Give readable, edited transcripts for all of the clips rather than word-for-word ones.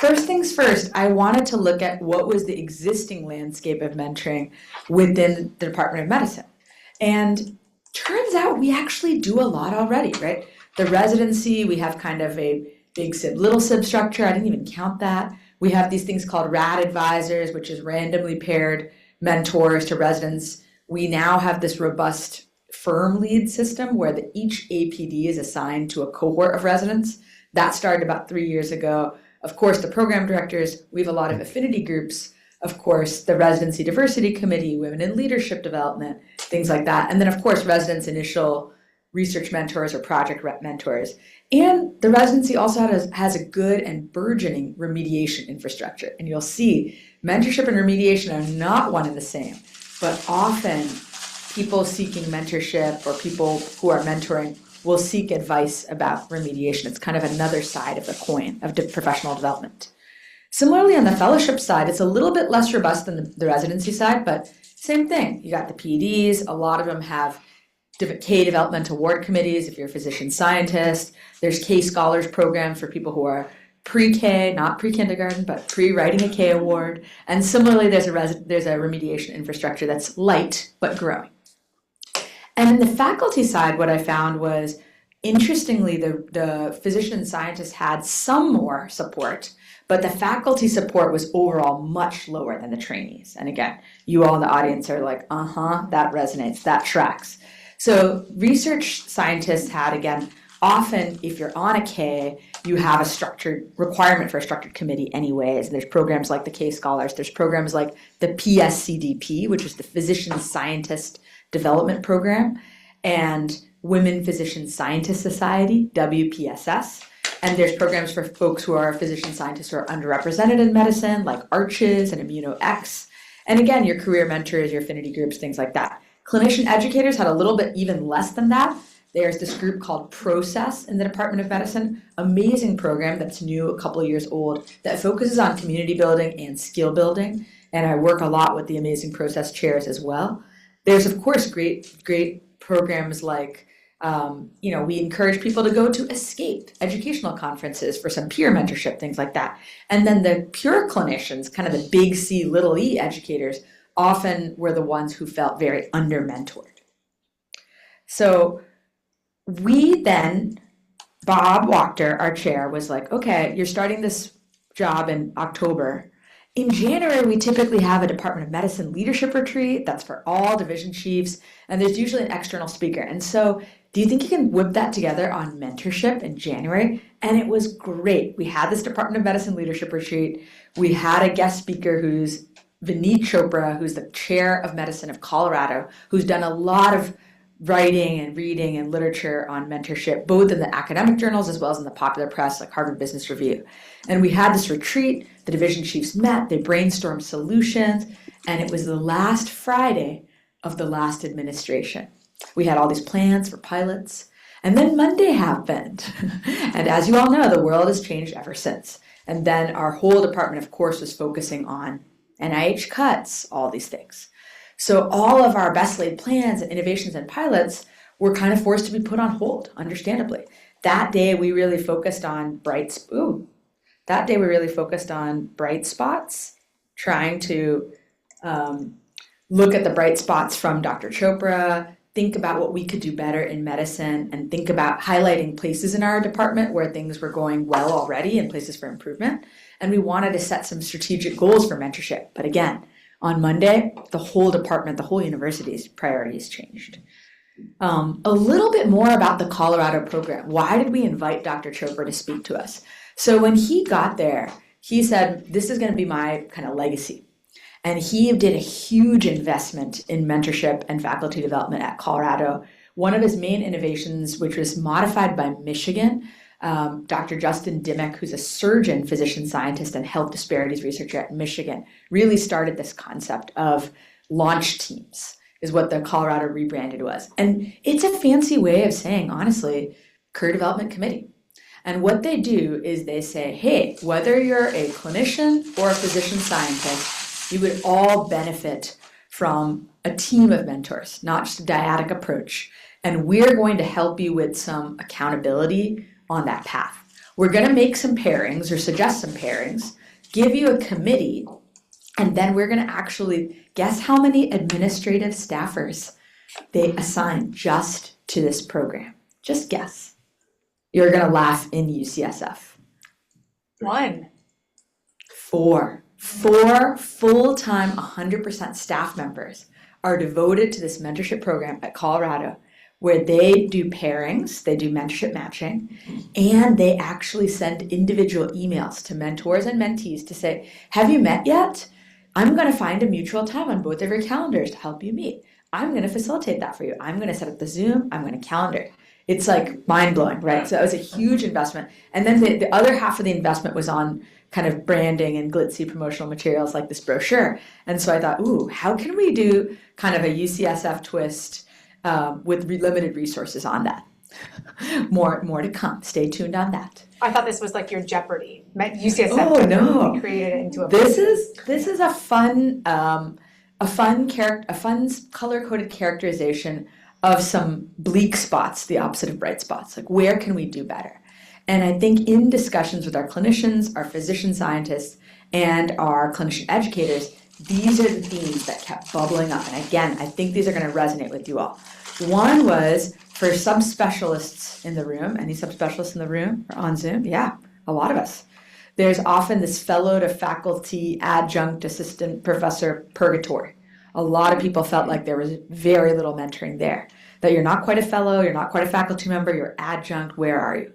first things first, I wanted to look at what was the existing landscape of mentoring within the Department of Medicine. And turns out we actually do a lot already, right? The residency, we have kind of a big sib, little sib structure. I didn't even count that. We have these things called RAD advisors, which is randomly paired mentors to residents. We now have this robust firm lead system where each APD is assigned to a cohort of residents. That started about 3 years ago. Of course, the program directors, we have a lot of affinity groups. Of course, the Residency Diversity Committee, Women in Leadership Development, things like that. And then, of course, residents' initial research mentors or project rep mentors. And the residency also has a good and burgeoning remediation infrastructure. And you'll see mentorship and remediation are not one and the same, but often people seeking mentorship or people who are mentoring will seek advice about remediation. It's kind of another side of the coin of professional development. Similarly, on the fellowship side, it's a little bit less robust than the residency side, but same thing. You got the PDs, a lot of them have K development award committees if you're a physician scientist. There's K scholars programs for people who are pre-K, not pre-kindergarten, but pre-writing a K award. And similarly, there's a remediation infrastructure that's light but growing. And in the faculty side, what I found was, interestingly, the physician scientists had some more support, but the faculty support was overall much lower than the trainees. And again, you all in the audience are like, that resonates, that tracks. So research scientists had, again, often if you're on a K, you have a structured requirement for a structured committee anyways. And there's programs like the K Scholars. There's programs like the PSCDP, which is the Physician Scientist Development Program, and Women Physician Scientist Society, WPSS. And there's programs for folks who are physician scientists who are underrepresented in medicine, like ARCHES and ImmunoX. And again, your career mentors, your affinity groups, things like that. Clinician educators had a little bit even less than that. There's this group called Process in the Department of Medicine, amazing program that's new, a couple of years old, that focuses on community building and skill building. And I work a lot with the amazing Process chairs as well. There's, of course, great programs like, we encourage people to go to Escape educational conferences for some peer mentorship, things like that. And then the pure clinicians, kind of the big C, little e educators, often were the ones who felt very under-mentored. So we then, Bob Wachter, our chair, was like, okay, you're starting this job in October. In January, we typically have a Department of Medicine leadership retreat. That's for all division chiefs, and there's usually an external speaker. And so do you think you can whip that together on mentorship in January? And it was great. We had this Department of Medicine leadership retreat. We had a guest speaker who's Vineet Chopra, who's the chair of medicine of Colorado, who's done a lot of writing and reading and literature on mentorship, both in the academic journals as well as in the popular press, like Harvard Business Review. And we had this retreat, the division chiefs met, they brainstormed solutions, and it was the last Friday of the last administration. We had all these plans for pilots, and then Monday happened. And as you all know, the world has changed ever since. And then our whole department, of course, was focusing on NIH cuts, all these things. So all of our best laid plans and innovations and pilots were kind of forced to be put on hold, understandably. That day we really focused on bright spots, trying to look at the bright spots from Dr. Chopra, think about what we could do better in medicine, and think about highlighting places in our department where things were going well already and places for improvement. And we wanted to set some strategic goals for mentorship. But again, on Monday, the whole department, the whole university's priorities changed. A little bit more about the Colorado program. Why did we invite Dr. Chopra to speak to us? So when he got there, he said, this is going to be my kind of legacy. And he did a huge investment in mentorship and faculty development at Colorado. One of his main innovations, which was modified by Michigan, Dr. Justin Dimmock, who's a surgeon, physician scientist, and health disparities researcher at Michigan, really started this concept of launch teams, is what the Colorado rebranded was. And it's a fancy way of saying, honestly, career development committee. And what they do is they say, hey, whether you're a clinician or a physician scientist, you would all benefit from a team of mentors, not just a dyadic approach. And we're going to help you with some accountability on that path. We're going to make some pairings or suggest some pairings, give you a committee, and then we're going to actually guess how many administrative staffers they assign just to this program. Just guess. You're going to laugh in UCSF. 1. 4. 4 full-time 100% staff members are devoted to this mentorship program at Colorado, where they do pairings, they do mentorship matching, and they actually send individual emails to mentors and mentees to say, have you met yet? I'm going to find a mutual time on both of your calendars to help you meet. I'm going to facilitate that for you. I'm going to set up the Zoom. I'm going to calendar. It's like mind-blowing, right? So it was a huge investment. And then the other half of the investment was on kind of branding and glitzy promotional materials like this brochure. And so I thought, ooh, how can we do kind of a UCSF twist with limited resources on that? More to come. Stay tuned on that. I thought this was like your Jeopardy. UCSF Oh no! Created it into a. This is a fun color-coded characterization of some bleak spots, the opposite of bright spots. Like, where can we do better? And I think in discussions with our clinicians, our physician scientists, and our clinician educators, these are the themes that kept bubbling up. And again, I think these are going to resonate with you all. One was for subspecialists in the room. Any subspecialists in the room or on Zoom? Yeah, a lot of us. There's often this fellow to faculty, adjunct, assistant, professor purgatory. A lot of people felt like there was very little mentoring there. That you're not quite a fellow, you're not quite a faculty member, you're adjunct, where are you?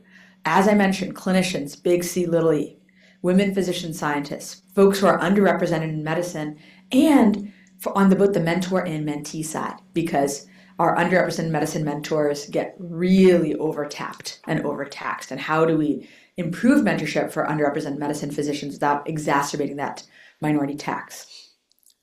As I mentioned, clinicians, big C, little e, women physician scientists, folks who are underrepresented in medicine, and on both the mentor and mentee side, because our underrepresented medicine mentors get really overtapped and overtaxed. And how do we improve mentorship for underrepresented medicine physicians without exacerbating that minority tax?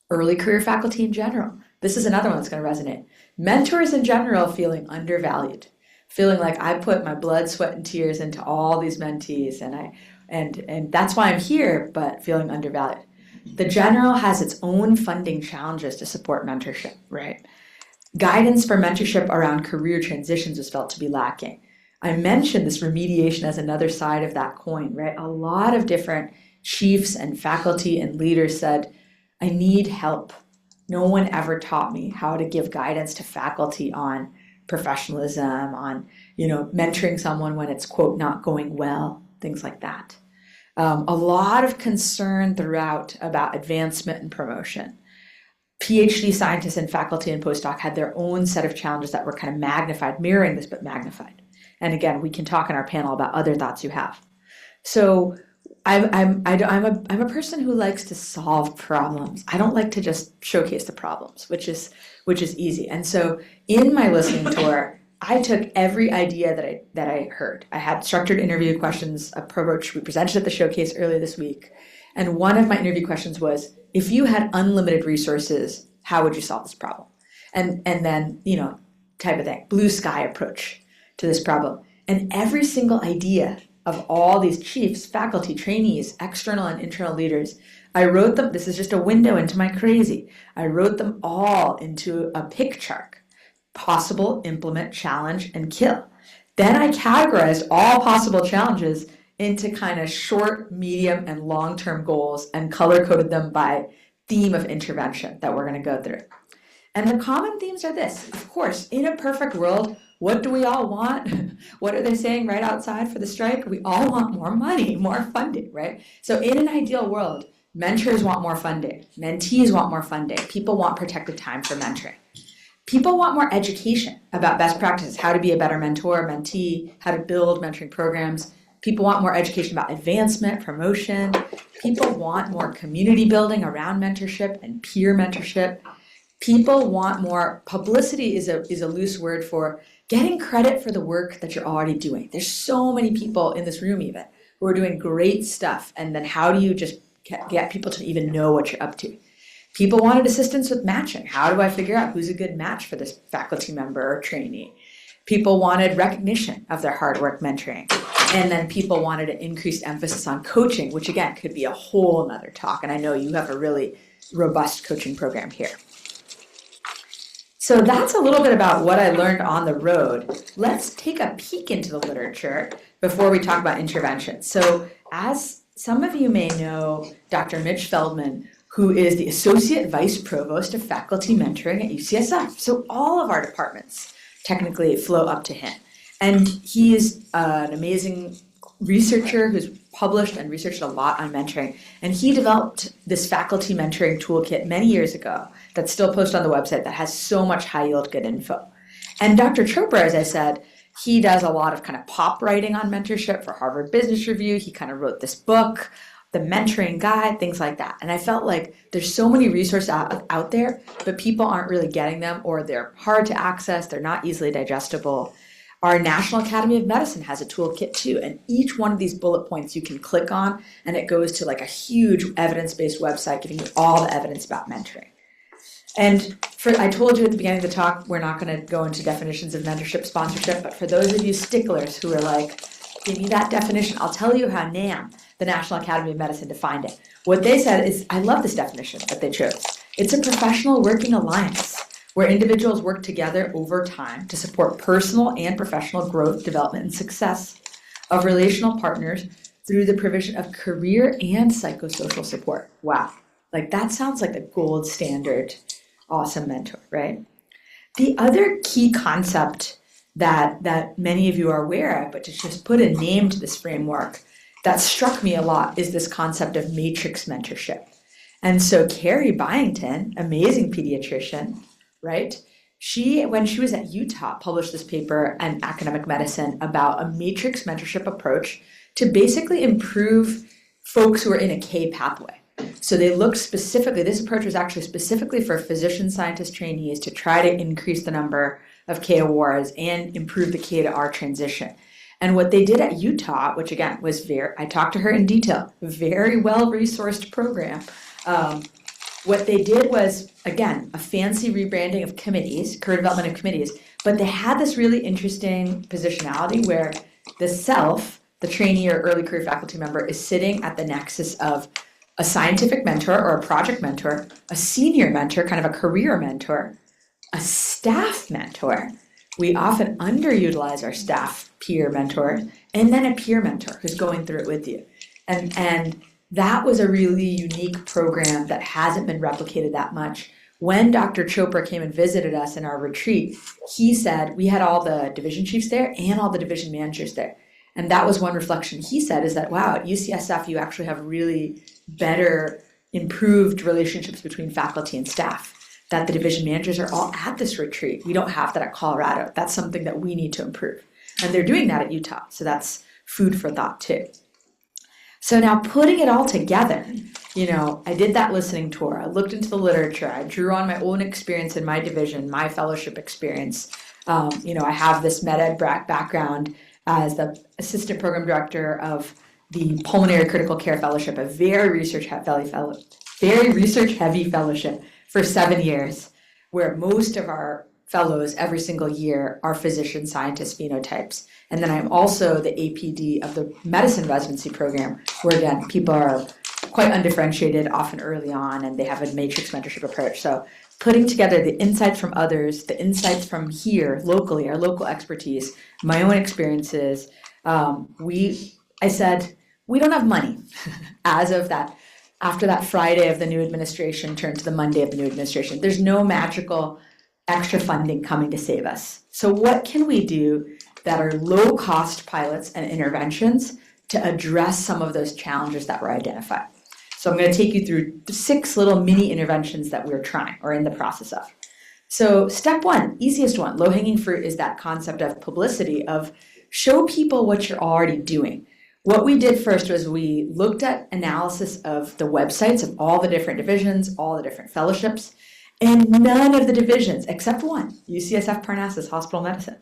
Early career faculty in general. This is another one that's going to resonate. Mentors in general feeling undervalued, feeling like I put my blood, sweat, and tears into all these mentees, and that's why I'm here, but feeling undervalued. The general has its own funding challenges to support mentorship, right? Guidance for mentorship around career transitions was felt to be lacking. I mentioned this remediation as another side of that coin, right? A lot of different chiefs and faculty and leaders said, I need help. No one ever taught me how to give guidance to faculty on professionalism, on, mentoring someone when it's, quote, not going well, things like that. A lot of concern throughout about advancement and promotion. PhD scientists and faculty and postdoc had their own set of challenges that were kind of magnified, mirroring this, but magnified. And again, we can talk in our panel about other thoughts you have. So I'm a person who likes to solve problems. I don't like to just showcase the problems, which is easy. And so in my listening tour, I took every idea that I heard. I had structured interview questions approach we presented at the showcase earlier this week. And one of my interview questions was, if you had unlimited resources, how would you solve this problem? And then, type of thing, blue sky approach to this problem. And every single idea of all these chiefs, faculty, trainees, external and internal leaders, I wrote them, this is just a window into my crazy. I wrote them all into a pick chart. Possible, implement, challenge, and kill. Then I categorized all possible challenges into kind of short, medium, and long-term goals and color-coded them by theme of intervention that we're going to go through. And the common themes are this. Of course, in a perfect world, what do we all want? What are they saying right outside for the strike? We all want more money, more funding, right? So in an ideal world, mentors want more funding. Mentees want more funding. People want protected time for mentoring. People want more education about best practices, how to be a better mentor, mentee, how to build mentoring programs. People want more education about advancement, promotion. People want more community building around mentorship and peer mentorship. People want more, publicity is a loose word for getting credit for the work that you're already doing. There's so many people in this room even who are doing great stuff, and then how do you just get people to even know what you're up to? People wanted assistance with matching. How do I figure out who's a good match for this faculty member or trainee? People wanted recognition of their hard work mentoring. And then people wanted an increased emphasis on coaching, which again could be a whole nother talk. And I know you have a really robust coaching program here. So that's a little bit about what I learned on the road. Let's take a peek into the literature before we talk about intervention. So as some of you may know, Dr. Mitch Feldman, who is the Associate Vice Provost of Faculty Mentoring at UCSF. So all of our departments technically flow up to him. And he is an amazing researcher who's published and researched a lot on mentoring. And he developed this faculty mentoring toolkit many years ago that's still posted on the website that has so much high yield good info. And Dr. Chopra, as I said, he does a lot of kind of pop writing on mentorship for Harvard Business Review. He kind of wrote this book, The Mentoring Guide, things like that. And I felt like there's so many resources out there, but people aren't really getting them, or they're hard to access, they're not easily digestible. Our National Academy of Medicine has a toolkit too, and each one of these bullet points you can click on, and it goes to like a huge evidence-based website giving you all the evidence about mentoring. And I told you at the beginning of the talk, we're not going to go into definitions of mentorship sponsorship, but for those of you sticklers who are like, give me that definition, I'll tell you how NAM, the National Academy of Medicine, defined it. What they said is, I love this definition that they chose. It's a professional working alliance where individuals work together over time to support personal and professional growth, development, and success of relational partners through the provision of career and psychosocial support. Wow, like that sounds like the gold standard awesome mentor, right? The other key concept that many of you are aware of, but to just put a name to this framework that struck me a lot, is this concept of matrix mentorship. And so Carrie Byington, amazing pediatrician, right? When she was at Utah, published this paper in Academic Medicine about a matrix mentorship approach to basically improve folks who are in a K pathway. So they looked specifically, this approach was actually specifically for physician scientist trainees to try to increase the number of K awards and improve the K to R transition. And what they did at Utah, which again was I talked to her in detail, very well-resourced program. What they did was, again, a fancy rebranding of committees, career development of committees, but they had this really interesting positionality where the self, the trainee or early career faculty member, is sitting at the nexus of a scientific mentor or a project mentor, a senior mentor, kind of a career mentor, a staff mentor. We often underutilize our staff peer mentor, and then a peer mentor who's going through it with you. And that was a really unique program that hasn't been replicated that much. When Dr. Chopra came and visited us in our retreat, he said we had all the division chiefs there and all the division managers there. And that was one reflection he said, is that, wow, at UCSF, you actually have really better, improved relationships between faculty and staff, that the division managers are all at this retreat. We don't have that at Colorado. That's something that we need to improve. And they're doing that at Utah. So that's food for thought too. So now putting it all together, I did that listening tour. I looked into the literature. I drew on my own experience in my division, my fellowship experience. I have this MAEd background as the assistant program director of the Pulmonary Critical Care Fellowship, a very research-heavy fellowship for 7 years, where most of our fellows every single year are physician scientist phenotypes. And then I'm also the APD of the medicine residency program, where again, people are quite undifferentiated, often early on, and they have a matrix mentorship approach. So putting together the insights from others, the insights from here, locally, our local expertise, my own experiences, I said, we don't have money as of that. After that Friday of the new administration turned to the Monday of the new administration, there's no magical extra funding coming to save us. So what can we do that are low-cost pilots and interventions to address some of those challenges that were identified? So I'm going to take you through 6 little mini interventions that we're trying or in the process of. So step 1, easiest one, low-hanging fruit, is that concept of publicity, of show people what you're already doing. What we did first was we looked at analysis of the websites of all the different divisions, all the different fellowships, and none of the divisions, except one, UCSF Parnassus Hospital Medicine,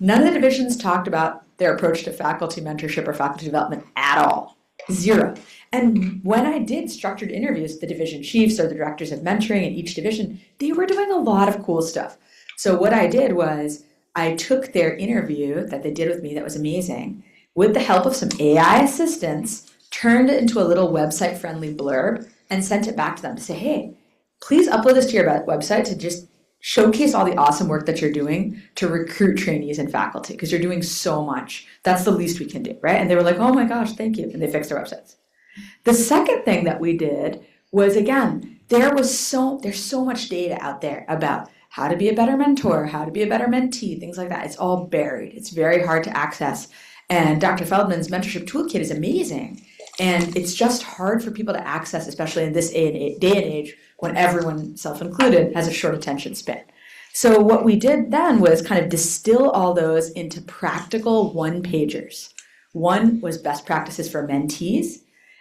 none of the divisions talked about their approach to faculty mentorship or faculty development at all. 0. And when I did structured interviews with the division chiefs or the directors of mentoring in each division, they were doing a lot of cool stuff. So what I did was I took their interview that they did with me that was amazing, with the help of some AI assistants, turned it into a little website-friendly blurb and sent it back to them to say, hey, please upload this to your website to just showcase all the awesome work that you're doing to recruit trainees and faculty, because you're doing so much. That's the least we can do, right? And they were like, oh my gosh, thank you. And they fixed their websites. The second thing that we did was, again, there's so much data out there about how to be a better mentor, how to be a better mentee, things like that. It's all buried. It's very hard to access. And Dr. Feldman's mentorship toolkit is amazing. And it's just hard for people to access, especially in this day and age when everyone, self-included, has a short attention span. So what we did then was kind of distill all those into practical one-pagers. One was best practices for mentees.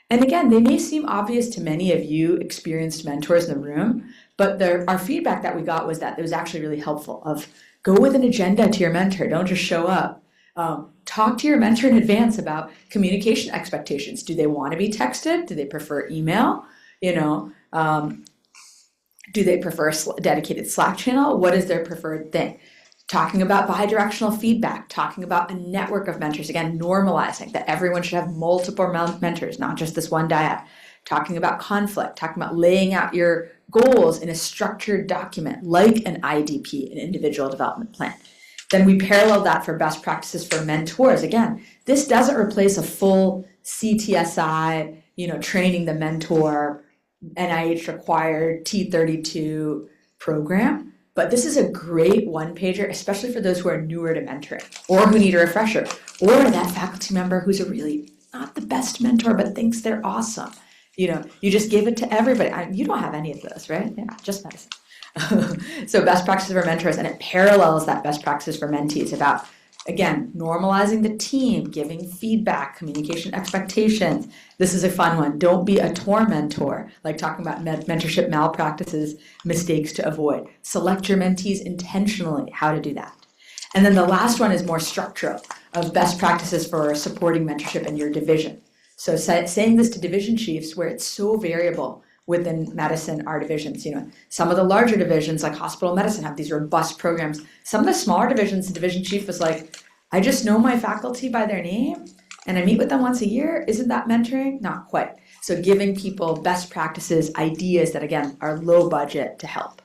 And again, they may seem obvious to many of you experienced mentors in the room, but our feedback that we got was that it was actually really helpful of go with an agenda to your mentor. Don't just show up. Talk to your mentor in advance about communication expectations. Do they want to be texted? Do they prefer email? Do they prefer a dedicated Slack channel? What is their preferred thing? Talking about bidirectional feedback, talking about a network of mentors, again, normalizing that everyone should have multiple mentors, not just this one dyad. Talking about conflict, talking about laying out your goals in a structured document like an IDP, an individual development plan. Then we parallel that for best practices for mentors. Again, this doesn't replace a full CTSI, training the mentor, NIH required T32 program. But this is a great one-pager, especially for those who are newer to mentoring or who need a refresher, or that faculty member who's a really not the best mentor but thinks they're awesome. You just give it to everybody. You don't have any of those, right? Yeah, just medicine. So best practices for mentors, and it parallels that best practices for mentees about, again, normalizing the team, giving feedback, communication expectations. This is a fun one. Don't be a tormentor, like talking about mentorship malpractices, mistakes to avoid. Select your mentees intentionally, how to do that. And then the last one is more structural, of best practices for supporting mentorship in your division. So saying this to division chiefs where it's so variable within medicine, our divisions. Some of the larger divisions, like hospital medicine, have these robust programs. Some of the smaller divisions, the division chief was like, I just know my faculty by their name, and I meet with them once a year. Isn't that mentoring? Not quite. So giving people best practices, ideas that, again, are low budget to help.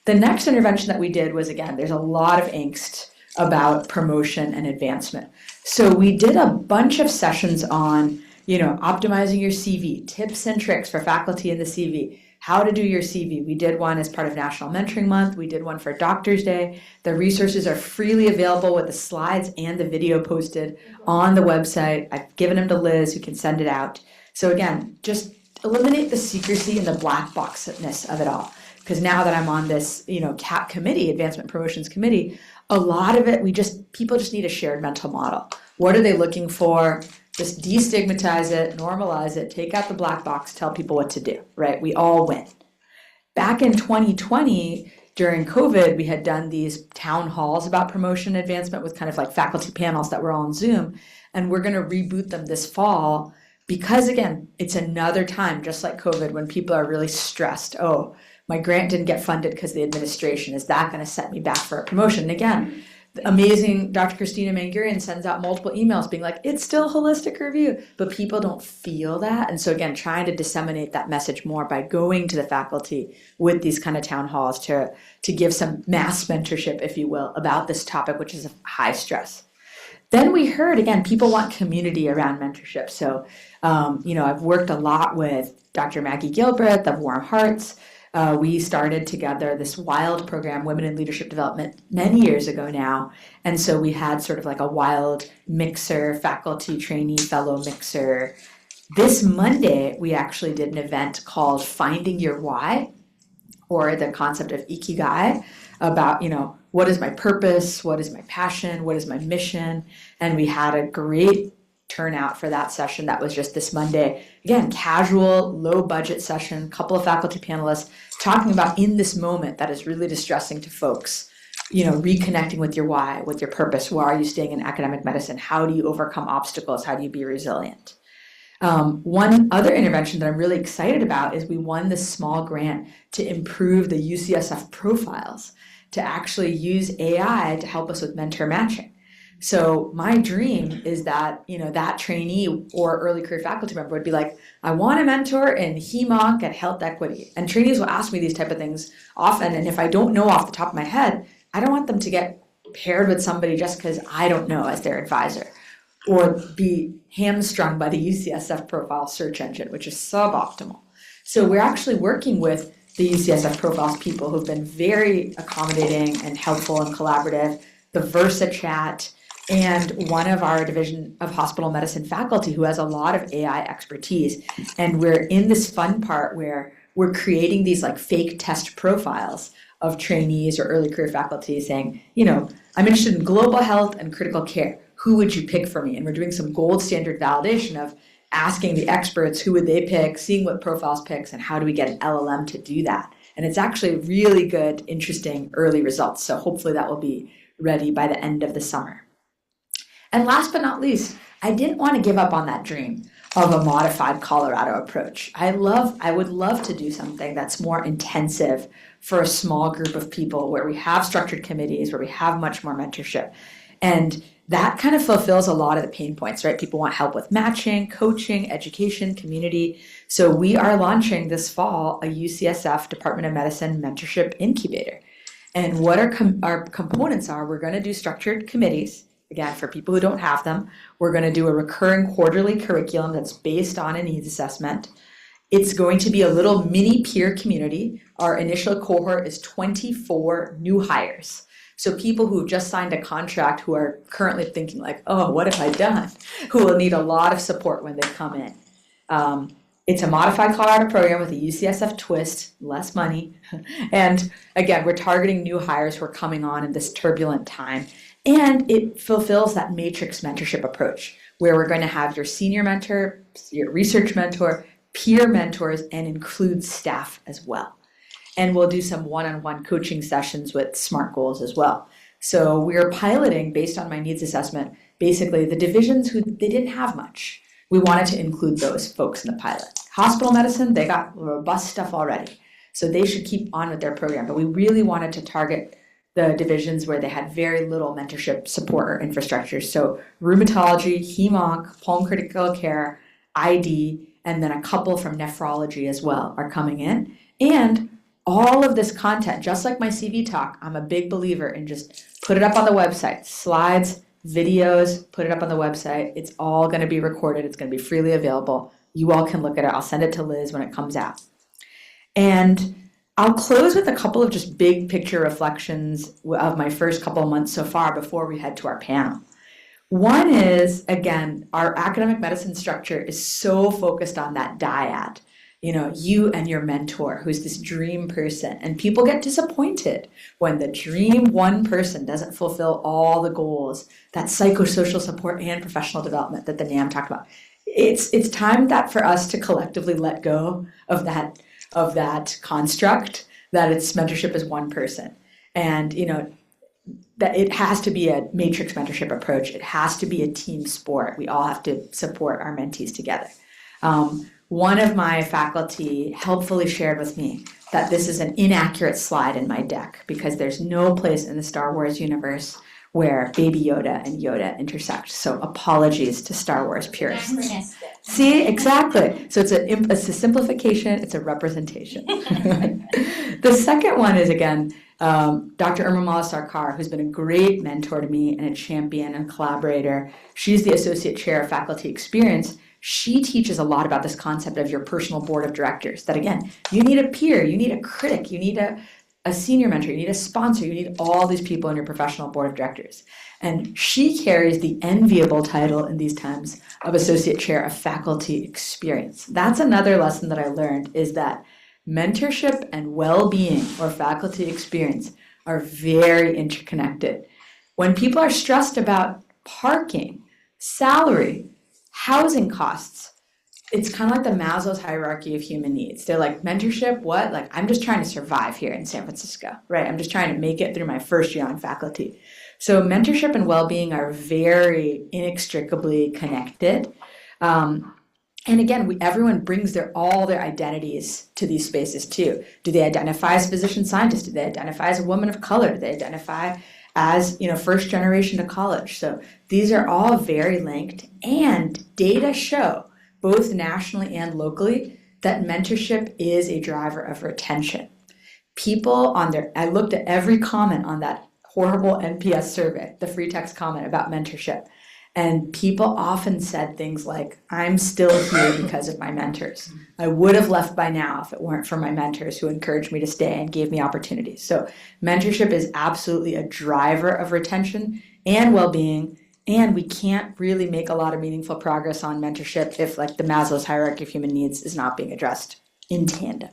The next intervention that we did was, again, there's a lot of angst about promotion and advancement. So we did a bunch of sessions on optimizing your CV, tips and tricks for faculty in the CV, how to do your CV. We did one as part of National Mentoring Month. We did one for Doctors' Day. The resources are freely available with the slides and the video posted on the website. I've given them to Liz, who can send it out. So again, just eliminate the secrecy and the black boxness of it all. Because now that I'm on this, CAP committee, Advancement Promotions Committee, a lot of it, people just need a shared mental model. What are they looking for? Just destigmatize it, normalize it, take out the black box, tell people what to do, right? We all win. Back in 2020, during COVID, we had done these town halls about promotion and advancement with kind of like faculty panels that were all on Zoom. And we're going to reboot them this fall because, again, it's another time, just like COVID, when people are really stressed. Oh, my grant didn't get funded because of the administration. Is that going to set me back for a promotion? And again, the amazing Dr. Christina Mangurian sends out multiple emails being like, it's still holistic review, but people don't feel that. And so again, trying to disseminate that message more by going to the faculty with these kind of town halls to give some mass mentorship, if you will, about this topic, which is high stress. Then we heard, again, people want community around mentorship. So, I've worked a lot with Dr. Maggie Gilbreth of Warm Hearts. We started together this wild program, Women in Leadership Development, many years ago now. And so we had sort of like a wild mixer, faculty, trainee, fellow mixer. This Monday, we actually did an event called Finding Your Why, or the concept of Ikigai, about, what is my purpose? What is my passion? What is my mission? And we had a great turnout for that session. That was just this Monday. Again, casual, low budget session, couple of faculty panelists talking about in this moment that is really distressing to folks, reconnecting with your why, with your purpose. Why are you staying in academic medicine? How do you overcome obstacles? How do you be resilient? One other intervention that I'm really excited about is we won this small grant to improve the UCSF profiles, to actually use AI to help us with mentor matching. So my dream is that, that trainee or early career faculty member would be like, I want a mentor in HEMONC and health equity. And trainees will ask me these type of things often. And if I don't know off the top of my head, I don't want them to get paired with somebody just because I don't know as their advisor, or be hamstrung by the UCSF profile search engine, which is suboptimal. So we're actually working with the UCSF profiles people who've been very accommodating and helpful and collaborative, the Versa chat, and one of our division of hospital medicine faculty who has a lot of AI expertise. And we're in this fun part where we're creating these like fake test profiles of trainees or early career faculty saying, I'm interested in global health and critical care. Who would you pick for me? And we're doing some gold standard validation of asking the experts who would they pick, seeing what profiles picks, and how do we get an LLM to do that. And it's actually really good, interesting early results. So hopefully that will be ready by the end of the summer. And last but not least, I didn't want to give up on that dream of a modified Colorado approach. I would love to do something that's more intensive for a small group of people where we have structured committees, where we have much more mentorship. And that kind of fulfills a lot of the pain points, right? People want help with matching, coaching, education, community. So we are launching this fall a UCSF Department of Medicine mentorship incubator. And what our components are, we're going to do structured committees. Again, for people who don't have them, we're going to do a recurring quarterly curriculum that's based on a needs assessment. It's going to be a little mini peer community. Our initial cohort is 24 new hires. So people who've just signed a contract who are currently thinking like, oh, what have I done? Who will need a lot of support when they come in. It's a modified Colorado program with a UCSF twist, less money. And again, we're targeting new hires who are coming on in this turbulent time. And it fulfills that matrix mentorship approach where we're going to have your senior mentor, your research mentor, peer mentors, and include staff as well. And we'll do some one-on-one coaching sessions with SMART goals as well. So we're piloting, based on my needs assessment, basically the divisions who they didn't have much. We wanted to include those folks in the pilot. Hospital medicine, they got robust stuff already. So they should keep on with their program. But we really wanted to target the divisions where they had very little mentorship support or infrastructure. So rheumatology, HEMONC, pulmonary critical care, ID, and then a couple from nephrology as well are coming in. And all of this content, just like my CV talk, I'm a big believer in just put it up on the website. Slides, videos, put it up on the website. It's all going to be recorded. It's going to be freely available. You all can look at it. I'll send it to Liz when it comes out. And I'll close with a couple of just big picture reflections of my first couple of months so far before we head to our panel. One is, again, our academic medicine structure is so focused on that dyad. You and your mentor, who's this dream person. And people get disappointed when the dream one person doesn't fulfill all the goals, that psychosocial support and professional development that the NAM talked about. It's time that for us to collectively let go of that construct, that its mentorship is one person. And, that it has to be a matrix mentorship approach. It has to be a team sport. We all have to support our mentees together. One of my faculty helpfully shared with me that this is an inaccurate slide in my deck because there's no place in the Star Wars universe where Baby Yoda and Yoda intersect. So apologies to Star Wars purists. See, exactly. So it's a simplification, it's a representation. The second one is, again, Dr. Irma Sarkar, who's been a great mentor to me and a champion and collaborator. She's the Associate Chair of Faculty Experience. She teaches a lot about this concept of your personal board of directors, that again, you need a peer, you need a critic, you need a senior mentor, you need a sponsor, you need all these people in your professional board of directors. And she carries the enviable title in these times of Associate Chair of Faculty Experience. That's another lesson that I learned, is that mentorship and well-being or faculty experience are very interconnected. When people are stressed about parking, salary, housing costs, it's kind of like the Maslow's hierarchy of human needs. They're like, mentorship, what? Like, I'm just trying to survive here in San Francisco, right? I'm just trying to make it through my first year on faculty. So mentorship and well-being are very inextricably connected. And again, everyone brings all their identities to these spaces too. Do they identify as physician scientist? Do they identify as a woman of color? Do they identify as, first generation to college. So these are all very linked, and data show, both nationally and locally, that mentorship is a driver of retention. I looked at every comment on that horrible NPS survey, the free text comment about mentorship. And people often said things like, I'm still here because of my mentors. I would have left by now if it weren't for my mentors who encouraged me to stay and gave me opportunities. So mentorship is absolutely a driver of retention and well-being. And we can't really make a lot of meaningful progress on mentorship if, like, the Maslow's hierarchy of human needs is not being addressed in tandem.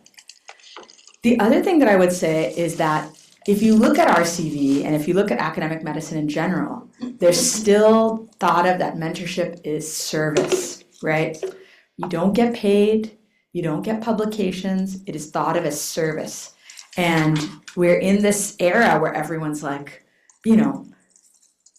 The other thing that I would say is that if you look at RCV and if you look at academic medicine in general, there's still thought of that mentorship is service, right? You don't get paid, you don't get publications, it is thought of as service. And we're in this era where everyone's like,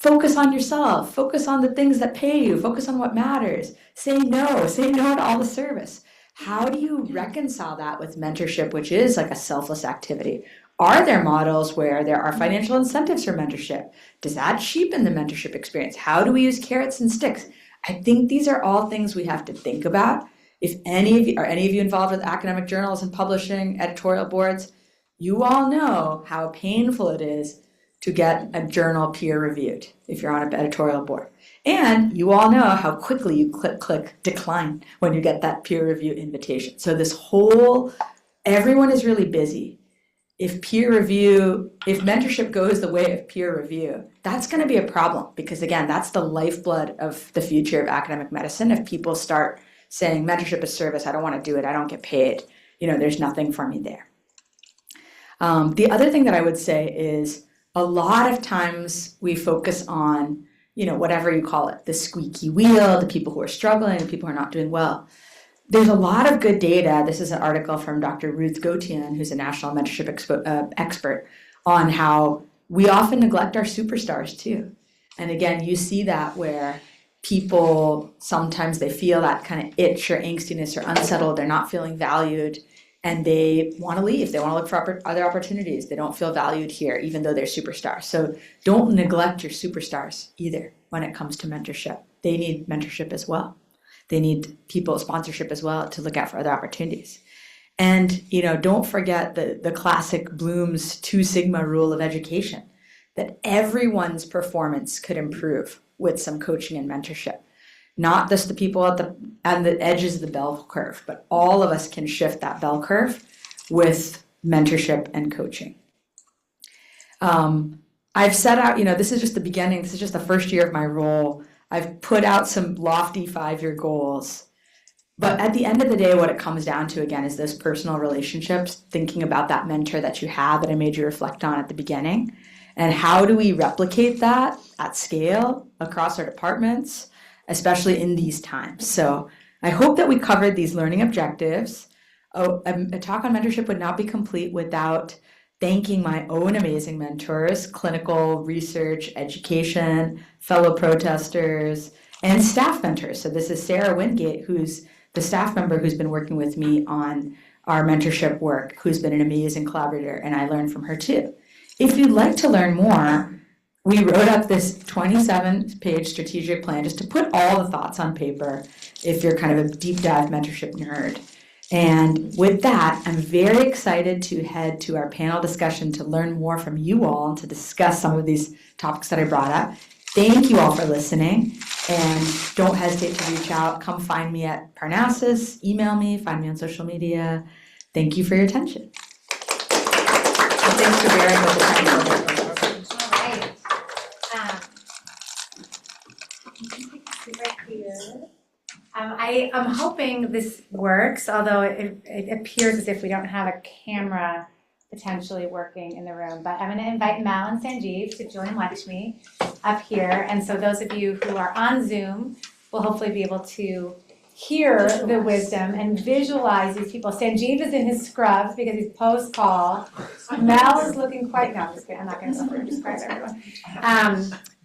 focus on yourself, focus on the things that pay you, focus on what matters, say no to all the service. How do you reconcile that with mentorship, which is like a selfless activity? Are there models where there are financial incentives for mentorship? Does that cheapen the mentorship experience? How do we use carrots and sticks? I think these are all things we have to think about. If any of you involved with academic journals and publishing editorial boards, you all know how painful it is to get a journal peer reviewed if you're on an editorial board. And you all know how quickly you click decline when you get that peer review invitation. So everyone is really busy. If mentorship goes the way of peer review, that's going to be a problem because, again, that's the lifeblood of the future of academic medicine. If people start saying mentorship is service, I don't want to do it, I don't get paid, there's nothing for me there. The other thing that I would say is a lot of times we focus on, whatever you call it, the squeaky wheel, the people who are struggling, the people who are not doing well. There's a lot of good data. This is an article from Dr. Ruth Gautian, who's a national mentorship expert, on how we often neglect our superstars too. And again, you see that where people, sometimes they feel that kind of itch or angstiness or unsettled, they're not feeling valued, and they want to leave. They want to look for other opportunities. They don't feel valued here, even though they're superstars. So don't neglect your superstars either when it comes to mentorship. They need mentorship as well. They need sponsorship as well to look out for other opportunities. And, don't forget the classic Bloom's 2 Sigma rule of education, that everyone's performance could improve with some coaching and mentorship. Not just the people at the edges of the bell curve, but all of us can shift that bell curve with mentorship and coaching. I've set out, this is just the beginning, this is just the first year of my role. I've put out some lofty 5-year goals. But at the end of the day, what it comes down to, again, is those personal relationships, thinking about that mentor that you have that I made you reflect on at the beginning. And how do we replicate that at scale across our departments, especially in these times? So I hope that we covered these learning objectives. A talk on mentorship would not be complete without thanking my own amazing mentors, clinical, research, education, fellow protesters, and staff mentors. So this is Sarah Wingate, who's the staff member who's been working with me on our mentorship work, who's been an amazing collaborator, and I learned from her too. If you'd like to learn more, we wrote up this 27-page strategic plan just to put all the thoughts on paper if you're kind of a deep dive mentorship nerd. And with that, I'm very excited to head to our panel discussion to learn more from you all and to discuss some of these topics that I brought up. Thank you all for listening, and don't hesitate to reach out. Come find me at Parnassus, email me, find me on social media. Thank you for your attention. And thanks for bearing with the technical. All right. I'm hoping this works, although it appears as if we don't have a camera potentially working in the room. But I'm going to invite Mel and Sanjeev to join Lekshmi up here. And so those of you who are on Zoom will hopefully be able to hear the wisdom and visualize these people. Sanjeev is in his scrubs because he's post-call. Mel is looking quite, no, I'm just kidding. I'm not going to describe everyone.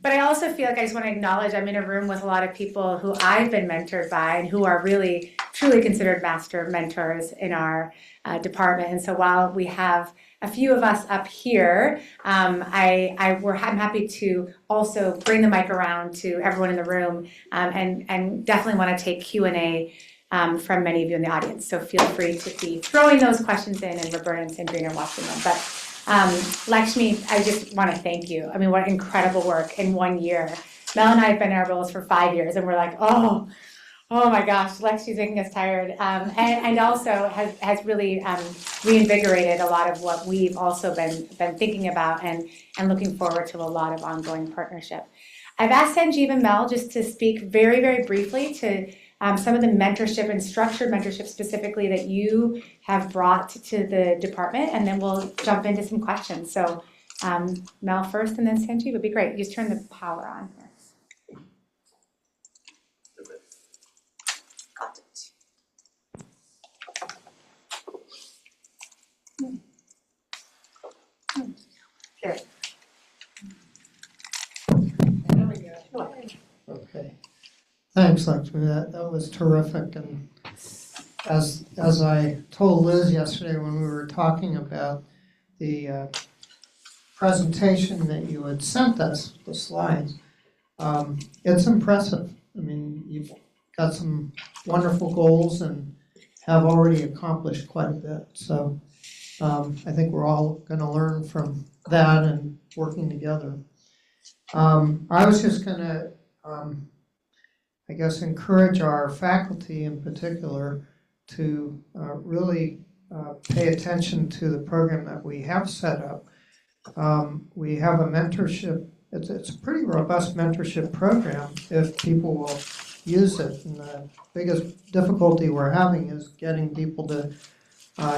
But I also feel like I just want to acknowledge I'm in a room with a lot of people who I've been mentored by and who are really, truly considered master mentors in our department. And so while we have a few of us up here, I'm happy to also bring the mic around to everyone in the room and definitely want to take Q&A from many of you in the audience. So feel free to be throwing those questions in, and Roberta and Sandrine are watching them. But Lekshmi, I just want to thank you. I mean, what incredible work in 1 year. Mel and I have been in our roles for 5 years, and we're like, oh my gosh, Lekshmi's making us tired. And also has really reinvigorated a lot of what we've also been thinking about and looking forward to a lot of ongoing partnership. I've asked Sanjeev and Mel just to speak very, very briefly to some of the mentorship and structured mentorship specifically that you have brought to the department, and then we'll jump into some questions. So Mel first and then Sanjeev would be great. You just turn the power on here. Got it. There. There we go. Okay. Thanks, Lekshmi. That was terrific. And as I told Liz yesterday when we were talking about the presentation that you had sent us, the slides, it's impressive. I mean, you've got some wonderful goals and have already accomplished quite a bit. So I think we're all going to learn from that and working together. I was just going to I guess, encourage our faculty in particular to really pay attention to the program that we have set up. We have a mentorship, it's a pretty robust mentorship program if people will use it. And the biggest difficulty we're having is getting people to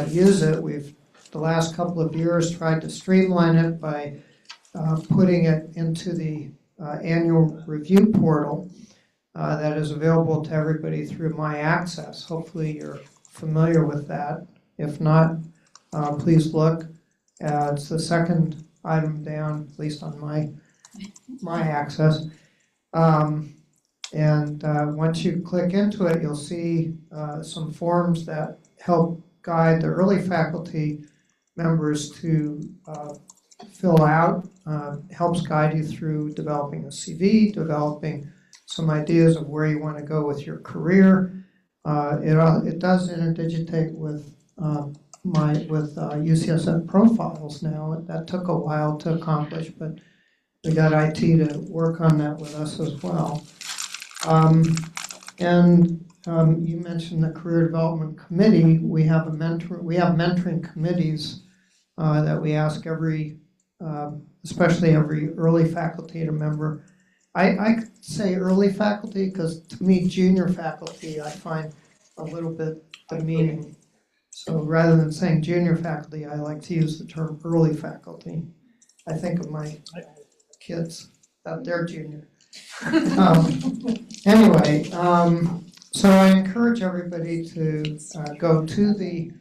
use it. We've, the last couple of years, tried to streamline it by putting it into the annual review portal. That is available to everybody through My Access. Hopefully you're familiar with that. If not, please look. It's the second item down, at least on My Access. And once you click into it, you'll see some forms that help guide the early faculty members to fill out, helps guide you through developing a CV, developing some ideas of where you want to go with your career. It does interdigitate with UCSF profiles now. That took a while to accomplish, but we got IT to work on that with us as well. You mentioned the Career Development Committee. We have mentoring committees that we ask especially every early faculty to member. I say early faculty because to me junior faculty I find a little bit demeaning. So rather than saying junior faculty, I like to use the term early faculty. I think of my kids that they're junior. Anyway, so I encourage everybody to go to the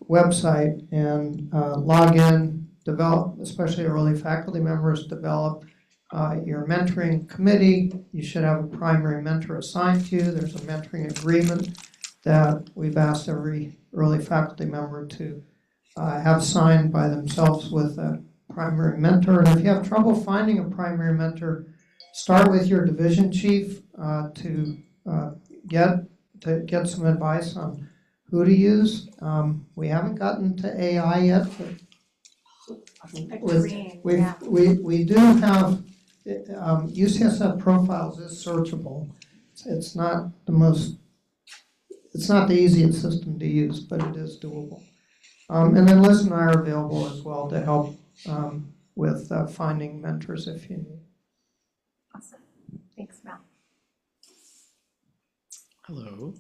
website and log in, develop, especially early faculty members, develop your mentoring committee. You should have a primary mentor assigned to you. There's a mentoring agreement that we've asked every early faculty member to have signed by themselves with a primary mentor. And if you have trouble finding a primary mentor, start with your division chief to get some advice on who to use. We haven't gotten to AI yet, but we do have UCSF Profiles is searchable. It's not the easiest system to use, but it is doable. And then Liz and I are available as well to help with finding mentors if you need. Awesome. Thanks, Mel. Hello.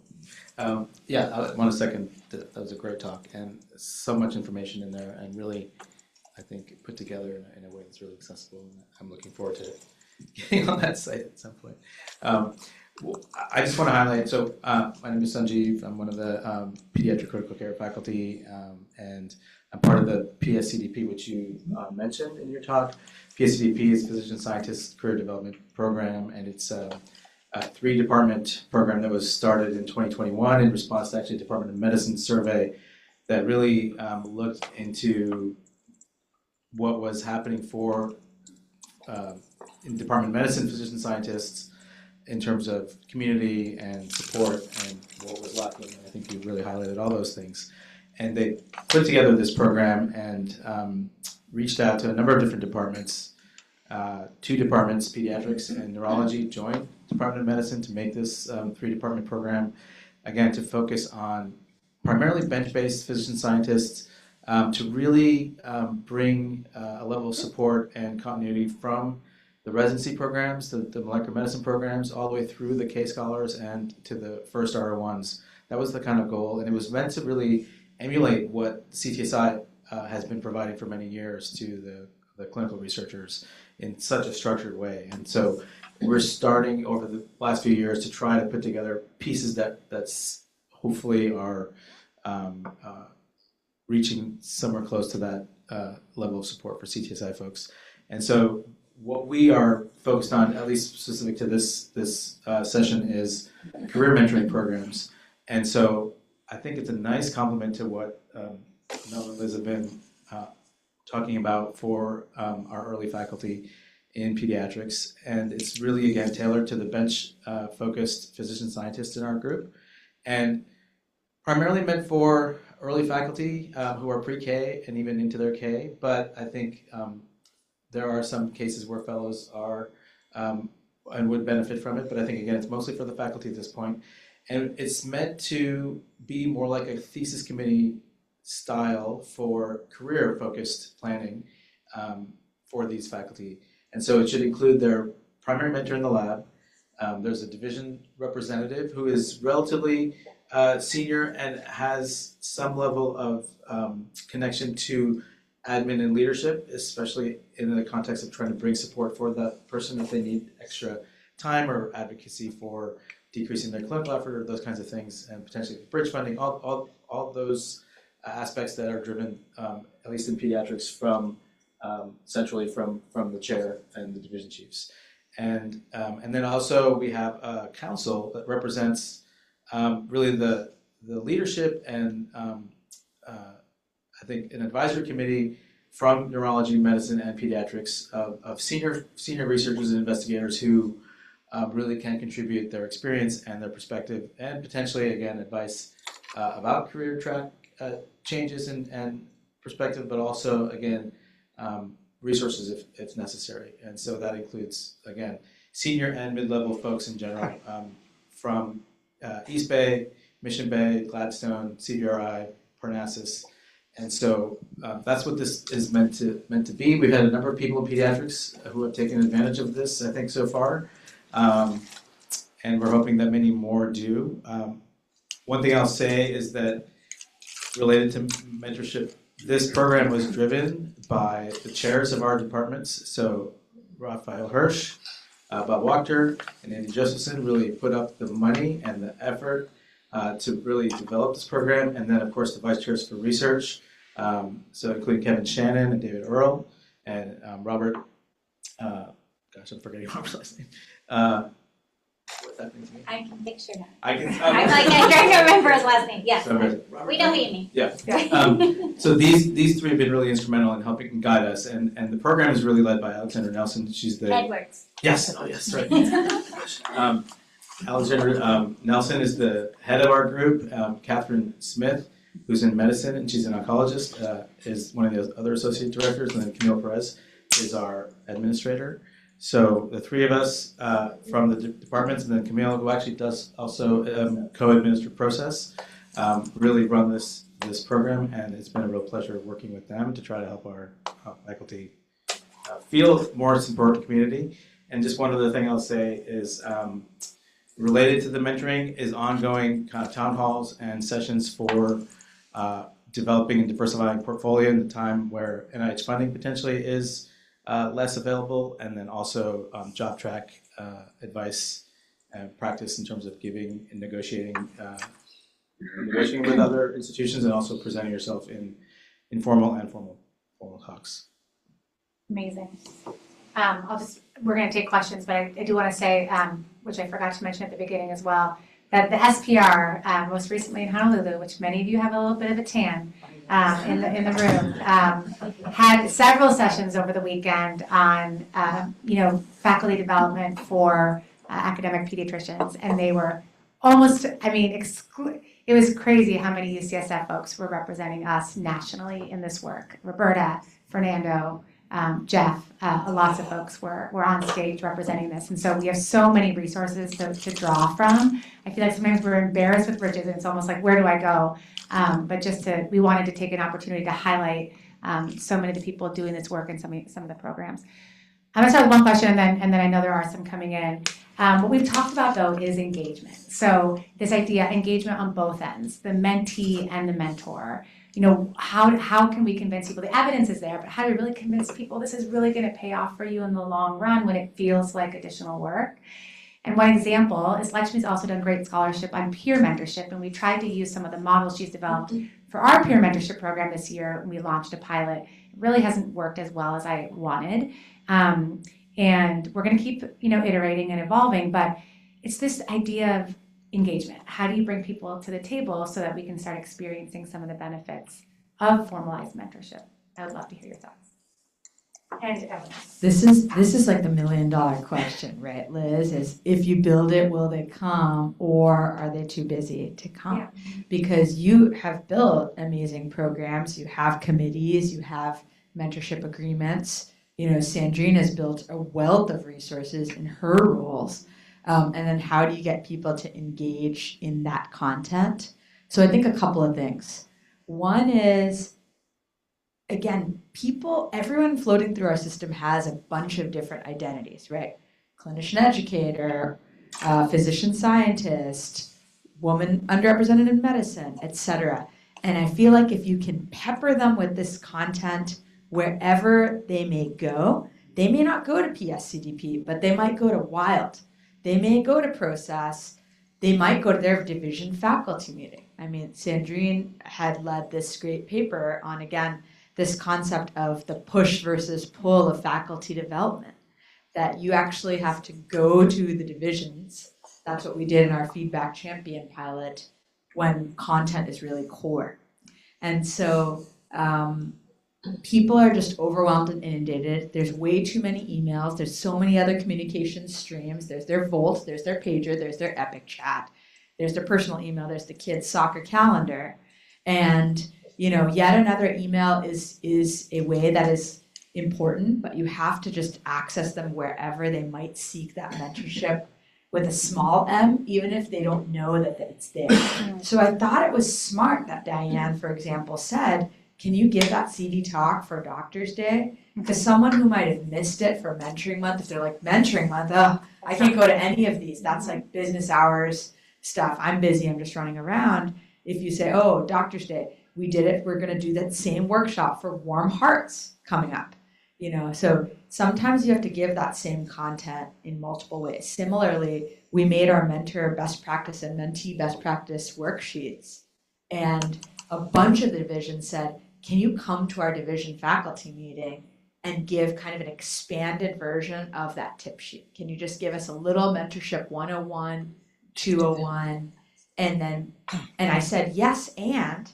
Yeah, I want to second that was a great talk and so much information in there and really, I think, put together in a way that's really accessible. And I'm looking forward to getting on that site at some point. Well, I just want to highlight, so my name is Sanjeev. I'm one of the pediatric critical care faculty, and I'm part of the PSCDP, which you mentioned in your talk. PSCDP is Physician Scientist Career Development Program, and it's a 3-department program that was started in 2021 in response to actually a Department of Medicine survey that really looked into what was happening for in Department of Medicine physician scientists in terms of community and support and what was lacking. And I think you really highlighted all those things. And they put together this program and reached out to a number of different departments. 2 departments, Pediatrics and Neurology, joined Department of Medicine to make this 3-department program, again, to focus on primarily bench-based physician scientists to really bring a level of support and continuity from the residency programs, the molecular medicine programs, all the way through the K scholars and to the first R1s. That was the kind of goal, and it was meant to really emulate what CTSI has been providing for many years to the clinical researchers in such a structured way. And so we're starting over the last few years to try to put together pieces that's hopefully are reaching somewhere close to that level of support for CTSI folks. And so what we are focused on, at least specific to this session, is career mentoring programs. And so I think it's a nice complement to what Mel and Liz have been talking about for our early faculty in pediatrics. And it's really, again, tailored to the bench-focused physician scientists in our group. And primarily meant for early faculty who are pre-K and even into their K, but I think there are some cases where fellows are and would benefit from it, but I think, again, it's mostly for the faculty at this point. And it's meant to be more like a thesis committee style for career-focused planning for these faculty. And so it should include their primary mentor in the lab. There's a division representative who is relatively senior and has some level of connection to admin and leadership, especially in the context of trying to bring support for that person if they need extra time or advocacy for decreasing their clinical effort or those kinds of things, and potentially bridge funding, all those aspects that are driven, at least in pediatrics, from centrally from the chair and the division chiefs. And then also we have a council that represents really the leadership and I think an advisory committee from neurology, medicine, and pediatrics of senior researchers and investigators who really can contribute their experience and their perspective and potentially, again, advice about career track changes and perspective, but also, again, resources if necessary. And so that includes, again, senior and mid-level folks in general from East Bay, Mission Bay, Gladstone, CBRI, Parnassus. And so that's what this is meant to be. We've had a number of people in pediatrics who have taken advantage of this, I think, so far. And we're hoping that many more do. One thing I'll say is that related to mentorship, this program was driven by the chairs of our departments. So Raphael Hirsch, Bob Wachter, and Andy Josephson really put up the money and the effort to really develop this program. And then, of course, the vice chairs for research, so including Kevin Shannon and David Earl and Robert, gosh, I'm forgetting Robert's last name. What's happening to me? I can picture now. I'm I'm trying to remember his last name. Yes, Robert, we know who you mean. yeah. So these 3 have been really instrumental in helping guide us, and the program is really led by Alexandra Nelson. She's the Edwards. Yes, oh yes, right. Alexandra Nelson is the head of our group. Catherine Smith, who's in medicine and she's an oncologist, is one of the other associate directors, and then Camille Perez is our administrator. So the 3 of us from the departments, and then Camille, who actually does also co-administer process, really run this program, and it's been a real pleasure working with them to try to help our faculty feel more support in the community. And just one other thing I'll say is related to the mentoring is ongoing kind of town halls and sessions for developing and diversifying portfolio in the time where NIH funding potentially is less available, and then also job track advice practice in terms of giving and negotiating with other institutions, and also presenting yourself in informal and formal talks. Amazing. We're going to take questions, but I do want to say, which I forgot to mention at the beginning as well, that the SPR, most recently in Honolulu, which many of you have a little bit of a tan in the room, had several sessions over the weekend on, faculty development for academic pediatricians, and they were almost, it was crazy how many UCSF folks were representing us nationally in this work. Roberta, Fernando, Jeff, lots of folks were on stage representing this. And so we have so many resources to draw from. I feel like sometimes we're embarrassed with riches and it's almost like, where do I go? But we wanted to take an opportunity to highlight so many of the people doing this work and some of the programs. I'm gonna start with one question and then I know there are some coming in. What we've talked about though is engagement. So this idea, engagement on both ends, the mentee and the mentor. How can we convince people? The evidence is there, but how do we really convince people this is really going to pay off for you in the long run when it feels like additional work? And one example is Lekshmi's also done great scholarship on peer mentorship, and we tried to use some of the models she's developed for our peer mentorship program this year when we launched a pilot. It really hasn't worked as well as I wanted, and we're going to keep iterating and evolving, but it's this idea of engagement. How do you bring people to the table so that we can start experiencing some of the benefits of formalized mentorship? I would love to hear your thoughts. And Evelyn. This is like the $1 million question, right, Liz? Is if you build it, will they come, or are they too busy to come? Yeah. Because you have built amazing programs, you have committees, you have mentorship agreements. Sandrine has built a wealth of resources in her roles. And then how do you get people to engage in that content? So I think a couple of things. One is, again, everyone floating through our system has a bunch of different identities, right? Clinician educator, physician scientist, woman underrepresented in medicine, etc. And I feel like if you can pepper them with this content wherever they may go, they may not go to PSCDP, but they might go to WILD. They may go to Process, they might go to their division faculty meeting. Sandrine had led this great paper on, again, this concept of the push versus pull of faculty development, that you actually have to go to the divisions. That's what we did in our Feedback Champion pilot when content is really core. And so people are just overwhelmed and inundated. There's way too many emails. There's so many other communication streams. There's their Volt, there's their pager, there's their Epic chat, there's their personal email, there's the kids' soccer calendar. And yet another email is a way that is important, but you have to just access them wherever they might seek that mentorship with a small m, even if they don't know that it's there. So I thought it was smart that Diane, for example, said, can you give that CD talk for Doctor's Day? Because someone who might have missed it for Mentoring Month, if they're like, Mentoring Month, I can't go to any of these. That's like business hours stuff. I'm busy, I'm just running around. If you say, oh, Doctor's Day, we did it, we're gonna do that same workshop for Warm Hearts coming up. So sometimes you have to give that same content in multiple ways. Similarly, we made our mentor best practice and mentee best practice worksheets. And a bunch of the divisions said, can you come to our division faculty meeting and give kind of an expanded version of that tip sheet? Can you just give us a little mentorship 101, 201, and I said, yes, and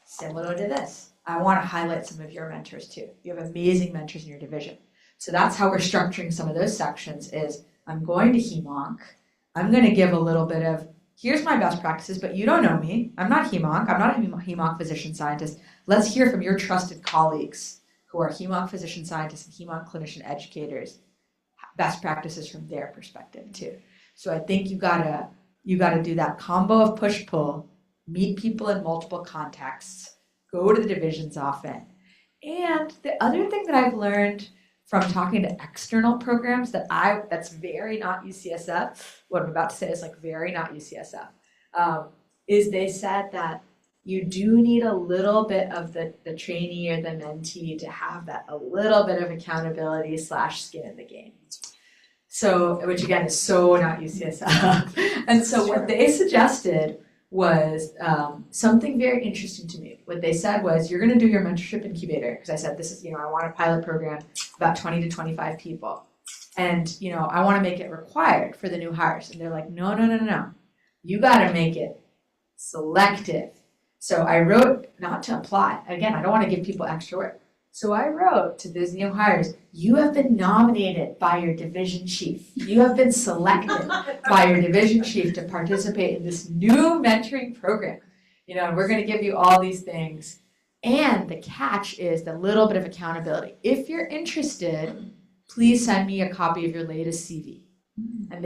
similar to this, I want to highlight some of your mentors too. You have amazing mentors in your division. So that's how we're structuring some of those sections is I'm going to HEMONC, I'm going to give a little bit of, here's my best practices, but you don't know me. I'm not HEMONC. I'm not a HEMONC physician scientist. Let's hear from your trusted colleagues who are HEMONC physician scientists and HEMONC clinician educators, best practices from their perspective too. So I think you gotta do that combo of push-pull, meet people in multiple contexts, go to the divisions often. And the other thing that I've learned from talking to external programs that's very not UCSF, what I'm about to say is like very not UCSF, is they said that you do need a little bit of the trainee or the mentee to have that a little bit of accountability / skin in the game. So, which again is so not UCSF. And so what they suggested was something very interesting to me. What they said was, you're gonna do your mentorship incubator, because I said, this is, I want a pilot program, about 20 to 25 people. And, I wanna make it required for the new hires. And they're like, no. You gotta make it selective. So I wrote, not to apply, again, I don't wanna give people extra work. So I wrote to those new hires, you have been nominated by your division chief. You have been selected by your division chief to participate in this new mentoring program. And we're gonna give you all these things. And the catch is the little bit of accountability. If you're interested, please send me a copy of your latest CV. And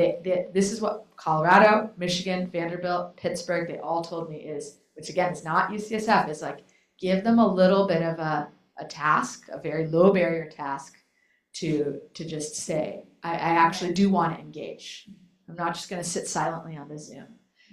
this is what Colorado, Michigan, Vanderbilt, Pittsburgh, they all told me is, which again is not UCSF, is like, give them a little bit of a task, a very low barrier task to just say, I actually do want to engage. I'm not just going to sit silently on the Zoom.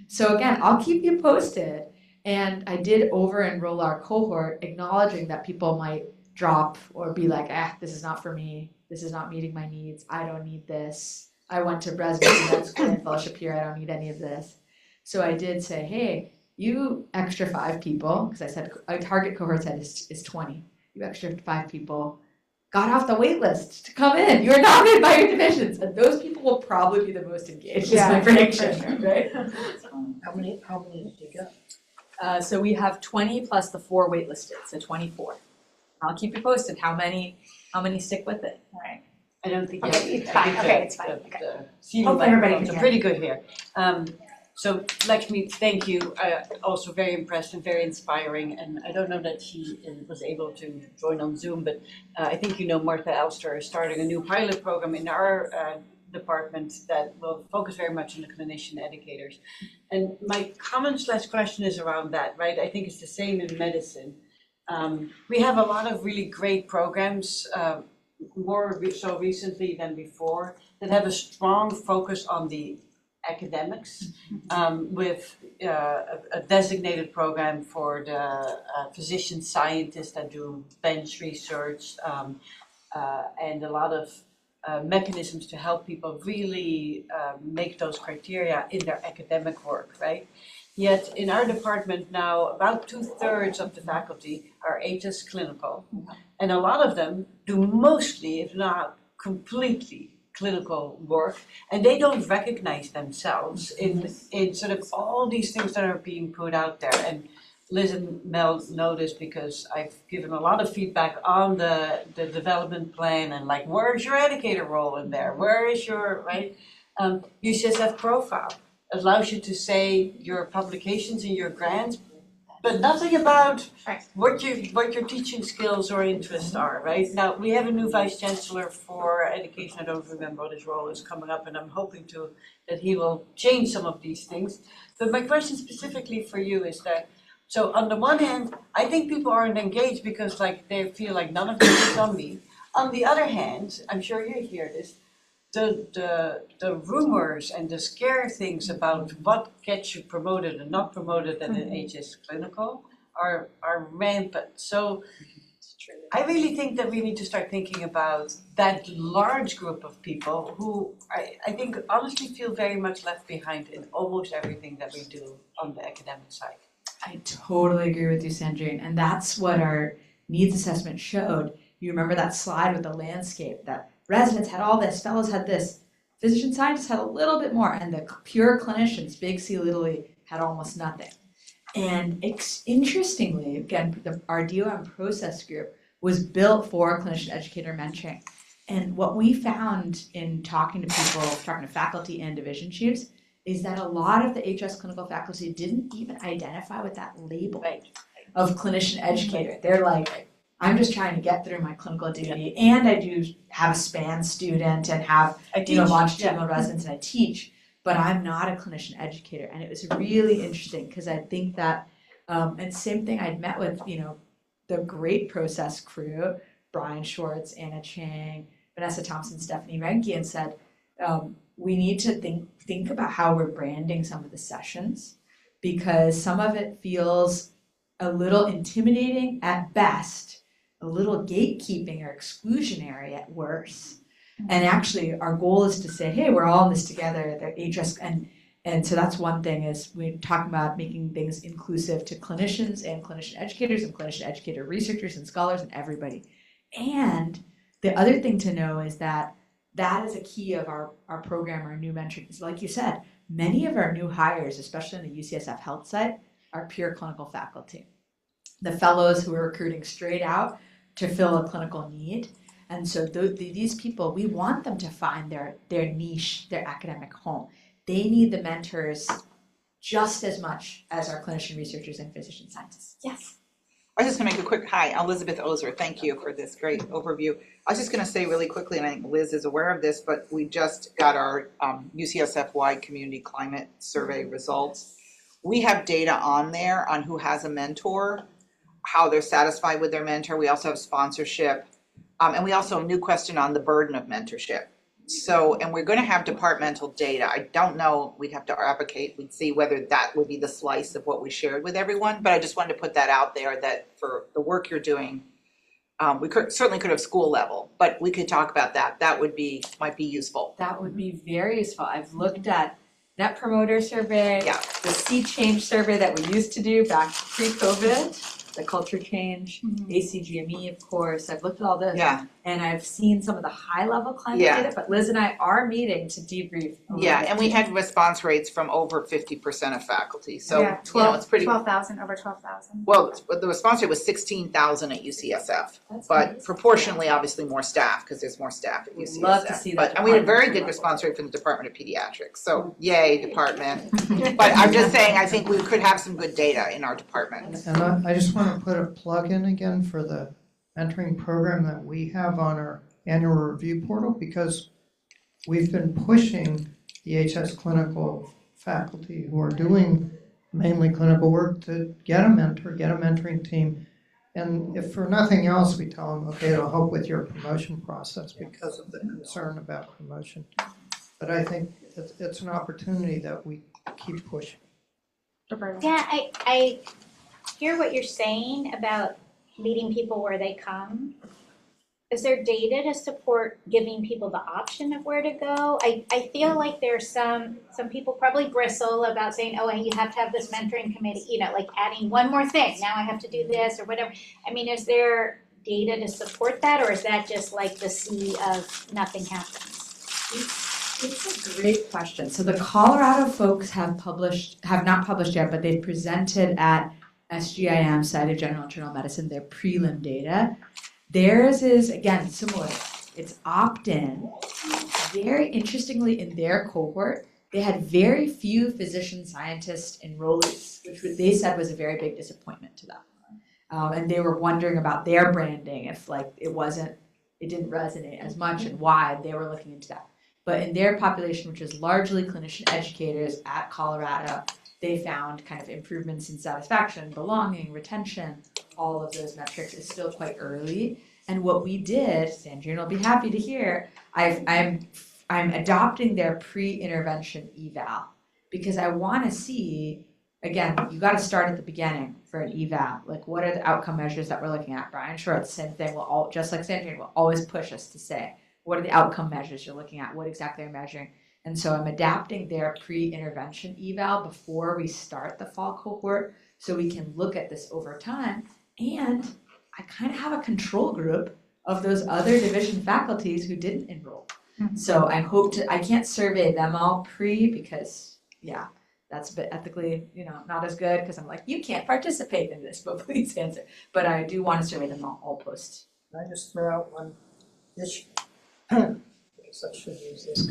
So again, I'll keep you posted. And I did over enroll our cohort, acknowledging that people might drop or be like, this is not for me. This is not meeting my needs. I don't need this. I went to residency, med school, and fellowship here. I don't need any of this. So I did say, hey, you extra 5 people, because I said a target cohort set is 20. You extra 5 people got off the wait list to come in. You were nominated by your divisions. And those people will probably be the most engaged, is my prediction, right? How many did you get? So we have 20 plus the 4 waitlisted, so 24. I'll keep you posted how many stick with it. All right. I don't think It's fine. Okay, it's fine. Hopefully everybody can hear. pretty good here. So Lekshmi, thank you. Also very impressed and very inspiring. And I don't know that she was able to join on Zoom, but I think Martha Elster is starting a new pilot program in our department that will focus very much on the clinician educators. And my comment/question is around that, right? I think it's the same in medicine. We have a lot of really great programs, more so recently than before, that have a strong focus on the academics, with a designated program for the physician scientists that do bench research, and a lot of mechanisms to help people really make those criteria in their academic work, right? Yet in our department now, about 2/3 of the faculty are HS clinical, and a lot of them do mostly, if not completely, clinical work, and they don't recognize themselves in sort of all these things that are being put out there. And Liz and Mel know this because I've given a lot of feedback on the development plan and like, where's your educator role in there? Where is your, right? UCSF profile allows you to say your publications and your grants, but nothing about what your teaching skills or interests are, right? Now, we have a new vice chancellor for education. I don't remember what his role is coming up, and I'm hoping that he will change some of these things. But my question specifically for you is that, so on the one hand, I think people aren't engaged because like they feel like none of this is on me. On the other hand, I'm sure you hear this, the rumors and the scare things about what gets you promoted and not promoted in an HS clinical are rampant. So I really think that we need to start thinking about that large group of people who I think honestly feel very much left behind in almost everything that we do on the academic side. I totally agree with you, Sandrine, and that's what our needs assessment showed. You remember that slide with the landscape, that residents had all this, fellows had this, physician scientists had a little bit more, and the pure clinicians, big C, little e, had almost nothing. And interestingly, again, our DOM process group was built for clinician educator mentoring. And what we found in talking to people, talking to faculty and division chiefs, is that a lot of the HS clinical faculty didn't even identify with that label of clinician educator. They're like, I'm just trying to get through my clinical duty, and I do have a SPAN student and have longitudinal residence, and I teach, but I'm not a clinician educator. And it was really interesting because I think that, and same thing, I'd met with the great process crew, Brian Schwartz, Anna Chang, Vanessa Thompson, Stephanie Renke, and said, we need to think about how we're branding some of the sessions, because some of it feels a little intimidating at best, a little gatekeeping or exclusionary at worst. And actually, our goal is to say, hey, we're all in this together. The HS and so that's one thing is we're talking about making things inclusive to clinicians and clinician educators and clinician educator researchers and scholars and everybody. And the other thing to know is that that is a key of our program, our new mentoring. Is like you said, many of our new hires, especially in the UCSF health side, are pure clinical faculty. The fellows who are recruiting straight out to fill a clinical need. And so these people, we want them to find their niche, their academic home. They need the mentors just as much as our clinician researchers and physician scientists. Yes. I was just going to make a quick hi, Elizabeth Ozer. Thank you for this great overview. I was just going to say really quickly, and I think Liz is aware of this, but we just got our UCSF-wide community climate survey results. We have data on there on who has a mentor, how they're satisfied with their mentor. We also have sponsorship, and we also have a new question on the burden of mentorship. So, and we're going to have departmental data. I don't know, we'd have to advocate, we'd see whether that would be the slice of what we shared with everyone, but I just wanted to put that out there that for the work you're doing, we certainly could have school level, but we could talk about that. That might be useful. That would be very useful. I've looked at Net Promoter Survey, Yeah. the Sea Change Survey that we used to do back pre-COVID, the culture change, ACGME, of course. I've looked at all this. Yeah, And I've seen some of the high-level climate Yeah. data, but Liz and I are meeting to debrief. a little yeah, bit and we too. had response rates from over 50% of faculty, so, Yeah, it's pretty, 12,000, over 12,000. well, the response rate was 16,000 at UCSF, That's but nice. proportionally, obviously, more staff, because there's more staff at UCSF. Love to see that And we had a very department. good response rate from the Department of Pediatrics, so yay, department. But I'm just saying, I think we could have some good data in our department. And I just want to put a plug in again for the mentoring program that we have on our annual review portal, because we've been pushing the HS clinical faculty who are doing mainly clinical work to get a mentor, get a mentoring team. And if for nothing else, we tell them, okay, it'll help with your promotion process because of the concern about promotion. But I think it's an opportunity that we keep pushing. Yeah, I hear what you're saying about meeting people where they come. Is there data to support giving people the option of where to go? I feel like there's some people probably bristle about saying, oh, you have to have this mentoring committee, like adding one more thing. Now I have to do this or whatever. I mean, is there data to support that, or is that just like the sea of nothing happens? It's a great question. So the Colorado folks have not published yet, but they've presented at SGIM, Society of General Internal Medicine, their prelim data. Theirs is, again, similar. It's opt-in. Very interestingly, in their cohort, they had very few physician scientist enrollees, which they said was a very big disappointment to them. And they were wondering about their branding, if it didn't resonate as much and why. They were looking into that. But in their population, which is largely clinician educators at Colorado, they found kind of improvements in satisfaction, belonging, retention, all of those metrics. Is still quite early. And what we did, Sandrine will be happy to hear, I'm adopting their pre-intervention eval, because I want to see, again, you got to start at the beginning for an eval. Like, what are the outcome measures that we're looking at? Brian Short, same thing, just like Sandrine, will always push us to say, what are the outcome measures you're looking at? What exactly are you measuring? And so I'm adapting their pre-intervention eval before we start the fall cohort, so we can look at this over time. And I kind of have a control group of those other division faculties who didn't enroll. Mhm. So I can't survey them all because, that's a bit ethically, not as good, because I'm like, you can't participate in this, but please answer. But I do want to survey them all post. Can I just throw out one issue? I guess I should use this.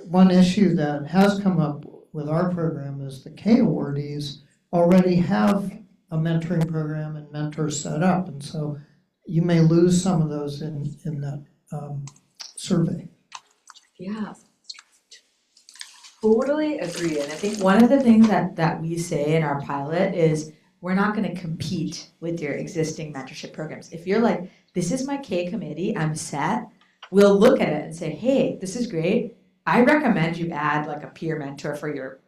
One issue that has come up with our program is the K awardees already have a mentoring program and mentors set up, and so you may lose some of those in that survey. Yeah. Totally agree. And I think one of the things that we say in our pilot is we're not going to compete with your existing mentorship programs. If you're like, this is my K committee, I'm set, we'll look at it and say, hey, this is great. I recommend you add like a peer mentor for your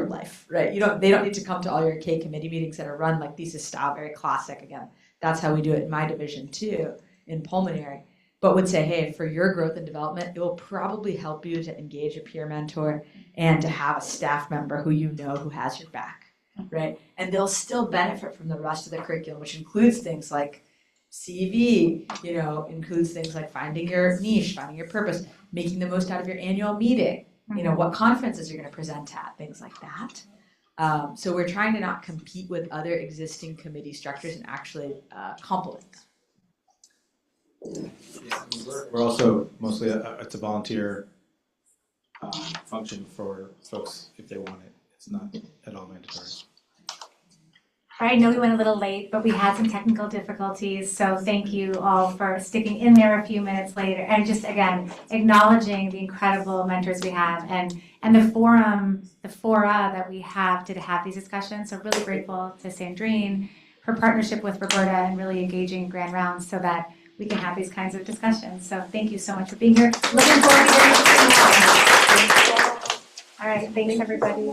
life, right? They don't need to come to all your K committee meetings that are run like thesis style, very classic. Again, that's how we do it in my division too, in pulmonary. but would say, hey, for your growth and development, it will probably help you to engage a peer mentor and to have a staff member who you know who has your back, right? And they'll still benefit from the rest of the curriculum, which includes things like CV, includes things like finding your niche, finding your purpose, making the most out of your annual meeting, what conferences you're going to present at, things like that. So we're trying to not compete with other existing committee structures and actually complement them. We're also mostly, it's a volunteer function for folks if they want it. It's not at all mandatory. I know we went a little late, but we had some technical difficulties, so thank you all for sticking in there a few minutes later, and just again, acknowledging the incredible mentors we have, and the fora that we have to have these discussions. So really grateful to Sandrine, her partnership with Roberta, and really engaging Grand Rounds so that we can have these kinds of discussions. So thank you so much for being here. Looking forward to hearing from you all. All right, thanks everybody.